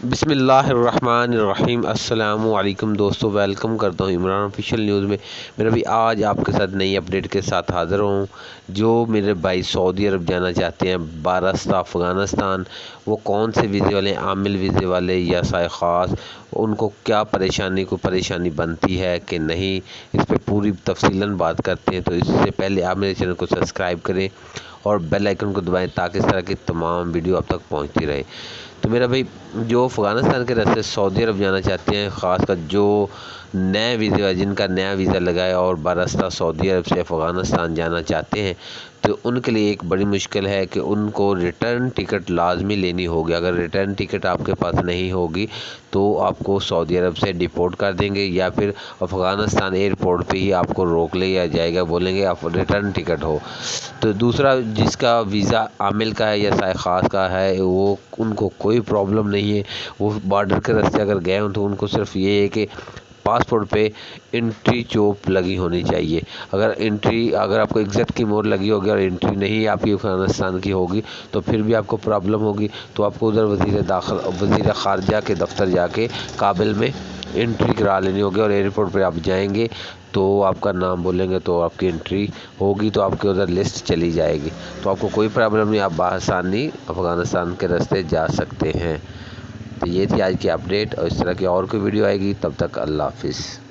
बिस्मिल्लाहिर्रहमानिर्रहीम। अस्सलामु अलैकुम दोस्तों, वेलकम करता हूँ इमरान ऑफिशियल न्यूज़ में। मेरा भी आज आपके साथ नई अपडेट के साथ हाज़िर हूँ। जो मेरे भाई सऊदी अरब जाना चाहते हैं बारस्ता अफ़गानिस्तान, वो कौन से वीज़े वाले, आमिल वीज़े वाले या साए ख़ास, उनको क्या परेशानी बनती है कि नहीं, इस पर पूरी तफसीलन बात करते हैं। तो इससे पहले आप मेरे चैनल को सब्सक्राइब करें और बेल आइकन को दबाएं ताकि इस तरह की तमाम वीडियो आप तक पहुंचती रहे। तो मेरा भाई जो अफ़गानिस्तान के रास्ते सऊदी अरब जाना चाहते हैं, ख़ासकर जो नए वीज़ा, जिनका नया वीज़ा लगा है और बारस्ता सऊदी अरब से अफ़गानिस्तान जाना चाहते हैं, तो उनके लिए एक बड़ी मुश्किल है कि उनको रिटर्न टिकट लाजमी लेनी होगी। अगर रिटर्न टिकट आपके पास नहीं होगी तो आपको सऊदी अरब से डिपोर्ट कर देंगे या फिर अफ़गानिस्तान एयरपोर्ट पे ही आपको रोक लिया जाएगा, बोलेंगे आप रिटर्न टिकट हो। तो दूसरा, जिसका वीज़ा आमिल का है या साए ख़ास का है, वो उनको कोई प्रॉब्लम नहीं है। वो बॉर्डर के रास्ते अगर गए हों तो उनको सिर्फ ये है कि पासपोर्ट पे एंट्री चोप लगी होनी चाहिए। अगर आपको एग्ज़ैक्ट की मोहर लगी होगी और एंट्री नहीं आपकी अफ़गानिस्तान की होगी तो फिर भी आपको प्रॉब्लम होगी। तो आपको उधर वज़ीर ख़ारजा के दफ्तर जाके काबिल में एंट्री करा लेनी होगी और एयरपोर्ट पे आप जाएंगे तो आपका नाम बोलेंगे तो आपकी एंट्री होगी, तो आपके उधर लिस्ट चली जाएगी। तो आपको कोई प्रॉब्लम नहीं, आप बआसानी अफ़गानिस्तान के रास्ते जा सकते हैं। तो ये थी आज की अपडेट, और इस तरह की और कोई वीडियो आएगी। तब तक अल्लाह हाफिज़।